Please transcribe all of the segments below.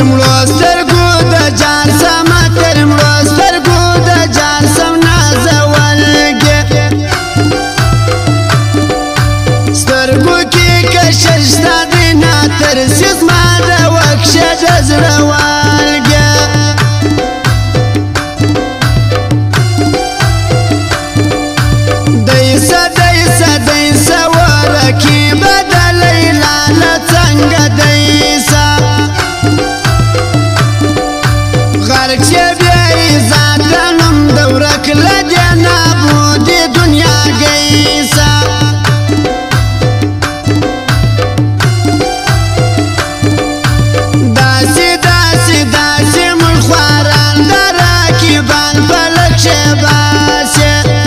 مړو سترګو د جان سم تر مړو سترګو د جان سم نازولګې سترګو کې کشش ستا د ناترسي زما د وکشه د زړه والګې دیسه ورکیبه د لیلا له څنګه دیسه غرق چې بیا یې ذات نوم د ورک له دې نابودې دنیا ګیسه داسې مړ خواران د راکیبان په لکشې باسې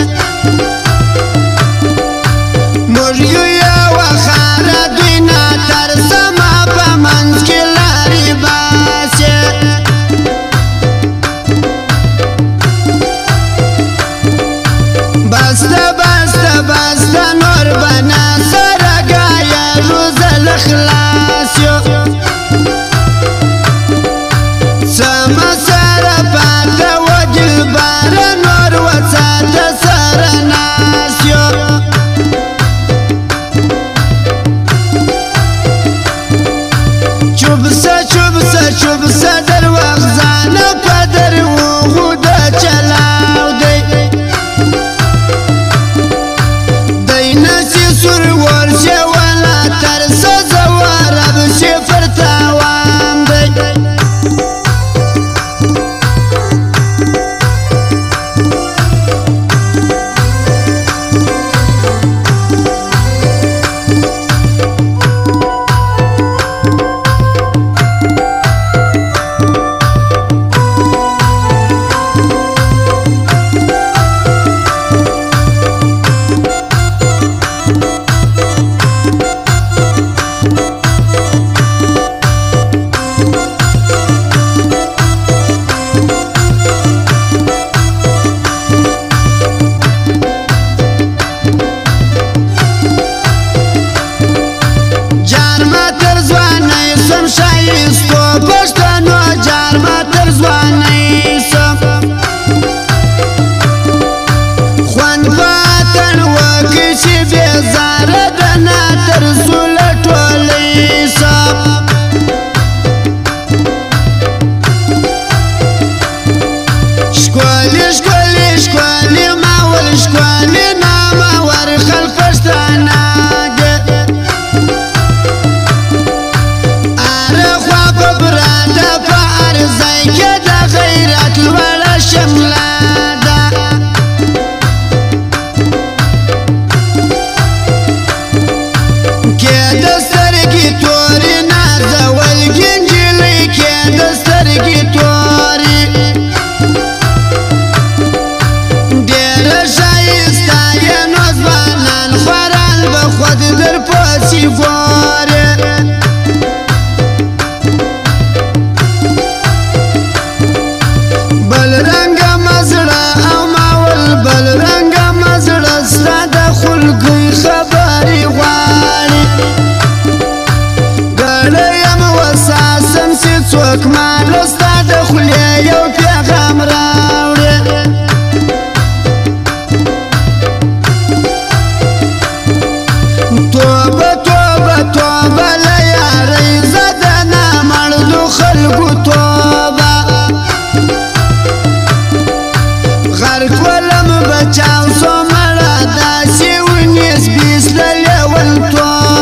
موږ یو یوه خاره دوی ناترسمه په منځ کې لارې باسې بسته نور بنا سره ګایه روزل خلاص یو سمه سره پاته و دلبره نور وساته سره ناس یو چوبسه در وغزانه په دروغو د چلاو دی دی نسی سور ورشه ولا ترسه زوارب شفر تاوام دی شایستو پښتنو جار ما تر ځوانۍ سم خوند پاتن وکړي چې بېزاره د ناترسو له ټولۍ سم ښکلي ماول ښکلي نامور خلک پښتانه څوک مالو ستا د خولې یو پیغام راوړي توبه له یارۍ زه د نامړدو خلکو توبه غرق ولم بچاو سو مړه داسې ونیس بیسللې ولتوبه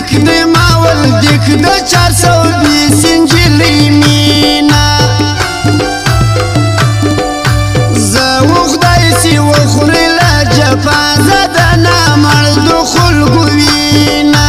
دیک دی ماول دیک د 420 انجلۍ مینا زه و خدای سي وخوري له جفا زه د نامړدو خلکو وینه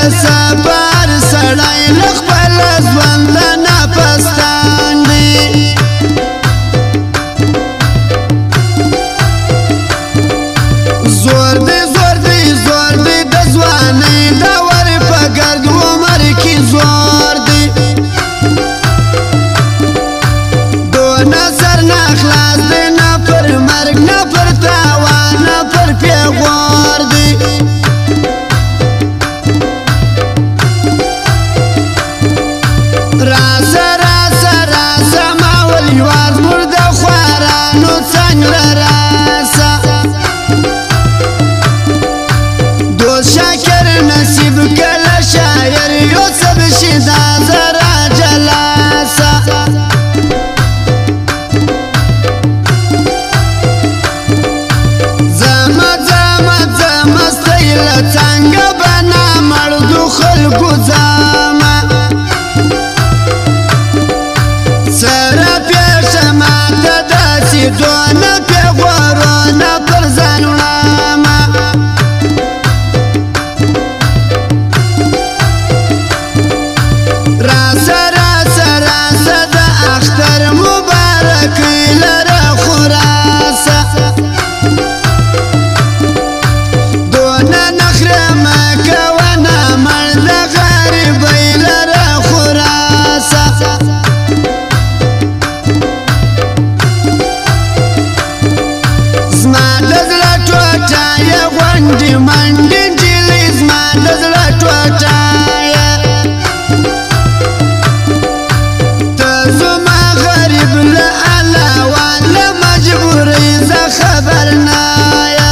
سفر سړی له خپل ژوند نه پستان دی زور دی زور دی زور دی د ځوانۍ دور په ګرد عمر کې زور دی دونه سر نه خلاص دی نه پر مرګ نه پر تاوان نه پر پیغور دی راسه راسه راسه ما ول یواز مور د خوارانو څنګ راسه دوست شاکر نصیب کله شاعر یوسف شیدا زرا جلاسه زما زما زما ستایل څنګه بنا مړدو خلکو زما سره پیښه ماته داسې دونه پیغورونه پر ځان وړمه راسه راسه راسه د اختر مبارکۍ لره خراسه دونه نخره مه کوه نامړ د غریبۍ لره خراسه زما د زړه ټوټه یې غونډې منډې نجلۍ زما د زړه ټوټه یې ته زما غریب له علاوه له مجبورۍ زه خبر نه یې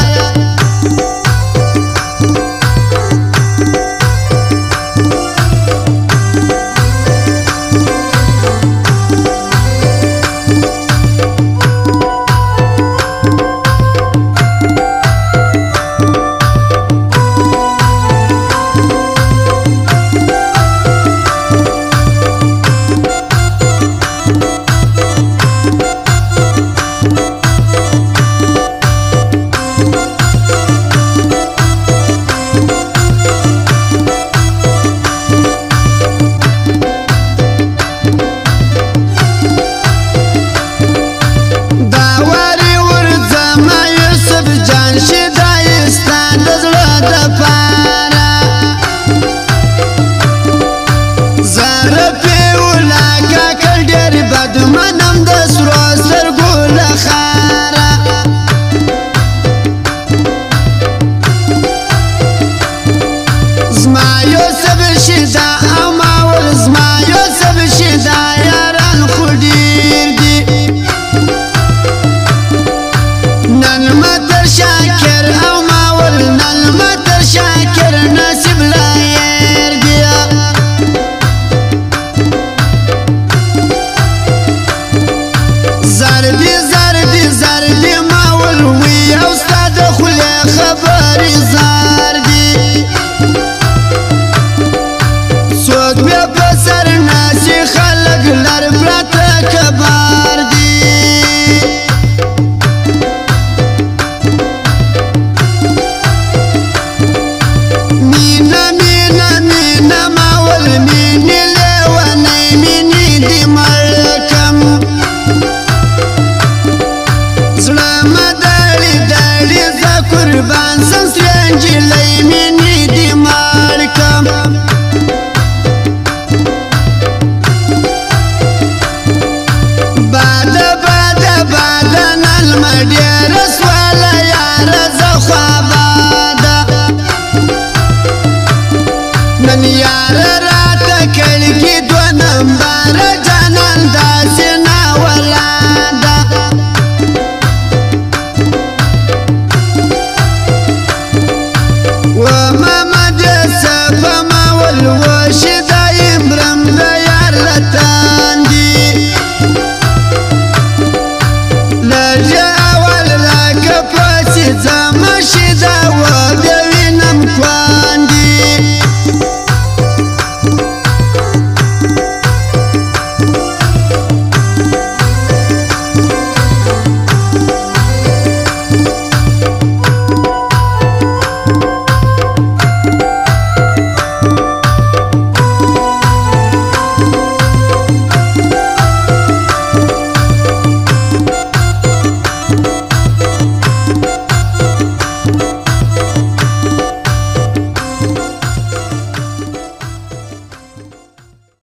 قربان سم سره نجلۍ مینې دې مړ کم باد باد باد نن مې ډېره سوله یاره زه خواباده نن یاره راته کړکۍ دوه نمبره